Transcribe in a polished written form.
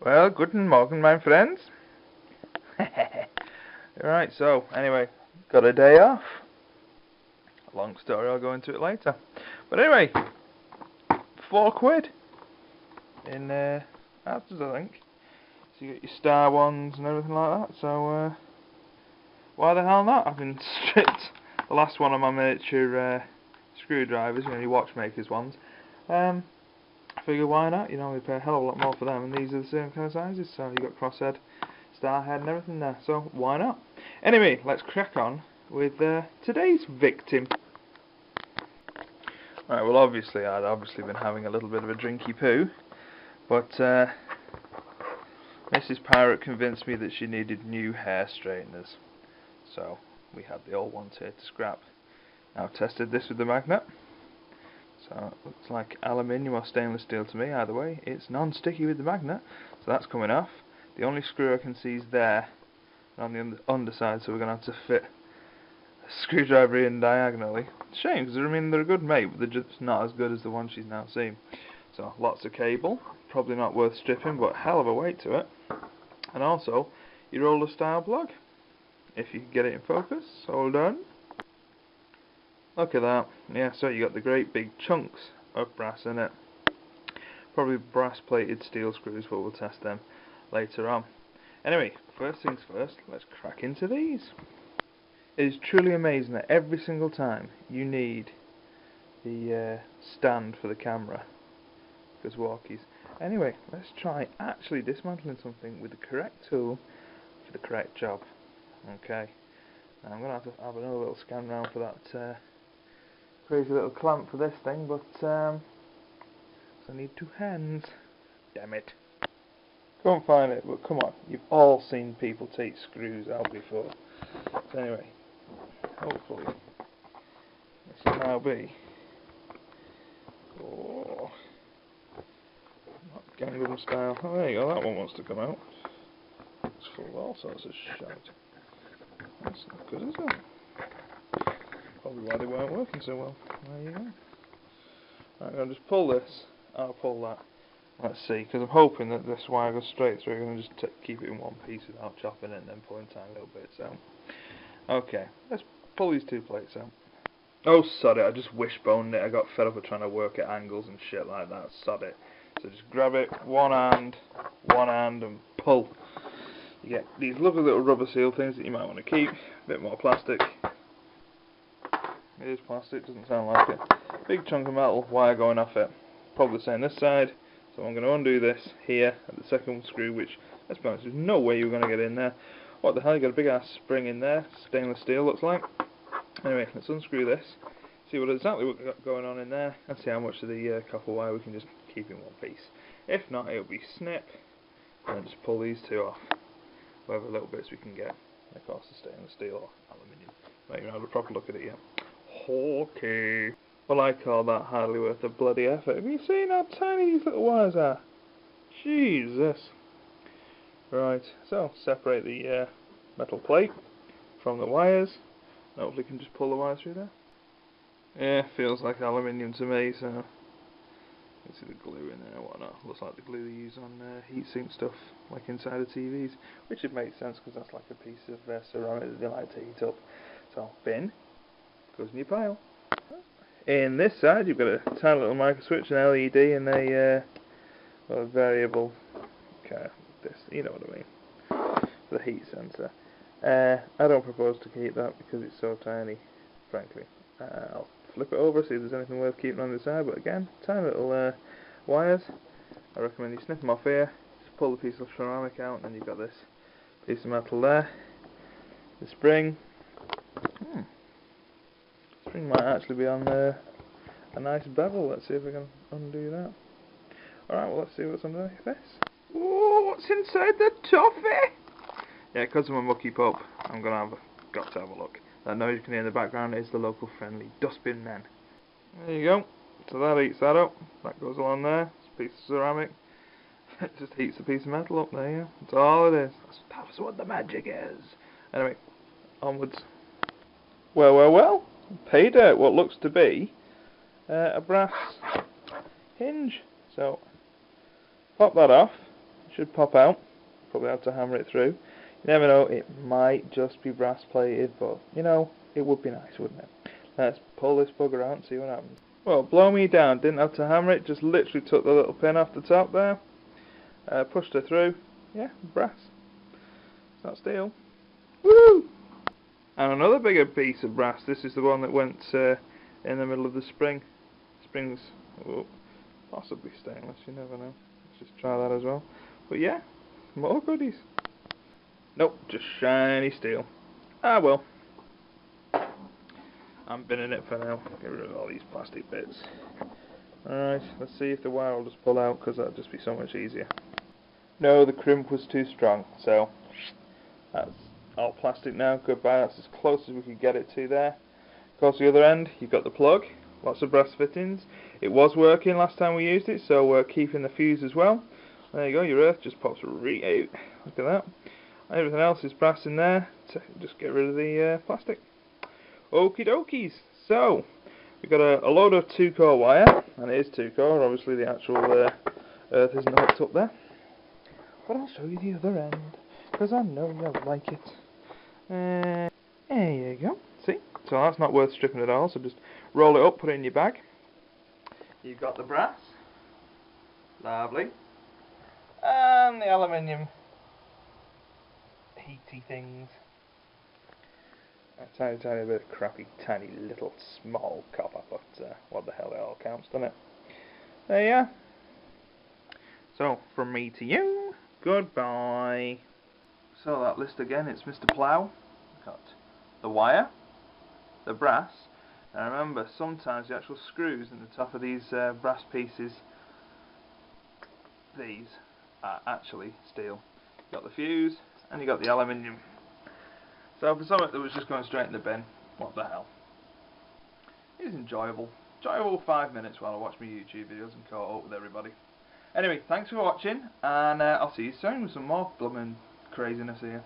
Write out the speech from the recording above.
Well, guten Morgen, my friends. Right, so, anyway, got a day off. Long story, I'll go into it later. But anyway, £4 in Asda's, I think. So you get your star ones and everything like that, so why the hell not? I've been stripped the last one of my miniature screwdrivers, your watchmakers ones. I figure why not, we pay a hell of a lot more for them, and these are the same kind of sizes, so you got crosshead, star head and everything there, so why not? Anyway, let's crack on with today's victim. Right, well obviously I'd been having a little bit of a drinky poo, but Mrs. Pirate convinced me that she needed new hair straighteners, so we had the old ones here to scrap. Now I've tested this with the magnet. So it looks like aluminium or stainless steel to me. Either way, it's non-sticky with the magnet, so that's coming off. The only screw I can see is there on the underside, so we're going to have to fit a screwdriver in diagonally. Shame, because they're a good mate, but they're just not as good as the one she's now seen. So lots of cable, probably not worth stripping, but hell of a weight to it. And also your roller style plug, if you can get it in focus. Hold on. Look at that. Yeah, so you got the great big chunks of brass in it. Probably brass plated steel screws, but we'll test them later on. Anyway, first things first, let's crack into these. It is truly amazing that every single time you need the stand for the camera, because walkies. Anyway, let's try actually dismantling something with the correct tool for the correct job. Okay, now I'm going to have another little scan round for that crazy little clamp for this thing, but I need two hands. Damn it. Can't find it, but come on, you've all seen people take screws out before. So anyway, hopefully this will now be not Gangnam style. Oh, there you go, that one wants to come out. It's full of all sorts of shite. That's not good, is it? Probably why they weren't working so well. There you go. Right, I'm going to just pull this. I'll pull that. Let's see, because I'm hoping that this wire goes straight through. I'm going to just keep it in one piece without chopping it and then pulling tiny little bits out. Okay, let's pull these two plates out. Oh, sod it, I just wishboned it. I got fed up with trying to work at angles and shit like that. Sod it. So just grab it, one hand, and pull. You get these lovely little rubber seal things that you might want to keep. A bit more plastic. It is plastic, doesn't sound like it. Big chunk of metal, wire going off it. Probably the same this side. So I'm going to undo this here at the second screw, which, let's be honest, there's no way you're going to get in there. What the hell, you got a big ass spring in there. Stainless steel looks like. Anyway, let's unscrew this. See what exactly we've got going on in there. And see how much of the copper wire we can just keep in one piece. If not, it'll be snip. And then just pull these two off. Whatever little bits we can get. Of course, the stainless steel or aluminium. Not even had a proper look at it yet. Okay. Well, I call that hardly worth a bloody effort. Have you seen how tiny these little wires are? Jesus. Right, so separate the metal plate from the wires. Hopefully can just pull the wires through there. Yeah, feels like aluminium to me, so you see the glue in there and whatnot. Looks like the glue they use on heatsink stuff, like inside of TVs, which it makes sense because that's like a piece of ceramic that they like to heat up. So, bin goes in your pile. In this side, you've got a tiny little micro switch, an LED, and a variable. Okay, this, you know what I mean. The heat sensor. I don't propose to keep that because it's so tiny, frankly. I'll flip it over, see if there's anything worth keeping on the side, but again, tiny little wires. I recommend you snip them off here, just pull the piece of ceramic out, and then you've got this piece of metal there. The spring. Spring might actually be on a nice bevel. Let's see if we can undo that. Alright, well let's see what's underneath this. Oh, what's inside the toffee? Yeah, because I'm a mucky pup, I'm got to have a look. That noise you can hear in the background is the local friendly dustbin men. There you go. So that heats that up. That goes along there. It's a piece of ceramic. It just heats a piece of metal up there, yeah. That's all it is. That's what the magic is. Anyway, onwards. Well. Pay dirt what looks to be a brass hinge. So, pop that off. should pop out. Probably have to hammer it through. You never know, it might just be brass plated, but you know, it would be nice, wouldn't it? Let's pull this bugger out and see what happens. Well, blow me down, didn't have to hammer it, just literally took the little pin off the top there, pushed her through. Yeah, brass. It's not steel. Woo! And another bigger piece of brass. This is the one that went in the middle of the spring. Springs, oh, possibly stainless, you never know. Let's just try that as well. But yeah, more goodies. Nope, just shiny steel. Ah well. I'm binning it for now. Get rid of all these plastic bits. Alright, let's see if the wire will just pull out, because that'll just be so much easier. No, the crimp was too strong, so that's all plastic now. Goodbye, that's as close as we could get it to there. Of course, the other end, you've got the plug. Lots of brass fittings. It was working last time we used it, so we're keeping the fuse as well. There you go, your earth just pops right out. Look at that. Everything else is brass in there. So just get rid of the plastic. Okie dokies. So, we've got a load of 2-core wire, and it is 2-core. Obviously, the actual earth isn't hooked up there. But I'll show you the other end, because I know you'll like it. There you go. See? So that's not worth stripping at all, so just roll it up, put it in your bag. You've got the brass. Lovely. And the aluminium heaty things. A tiny bit of crappy, tiny little small copper, but what the hell, it all counts, doesn't it? There you are. So, from me to you, goodbye. So that list again, it's Mr. Plough. Got the wire, the brass, and remember, sometimes the actual screws in the top of these brass pieces, these are actually steel. You got the fuse, and you got the aluminium. So for something that was just going straight in the bin, what the hell? It was enjoyable. Enjoyable 5 minutes while I watched my YouTube videos and caught up with everybody. Anyway, thanks for watching, and I'll see you soon with some more blooming craziness here.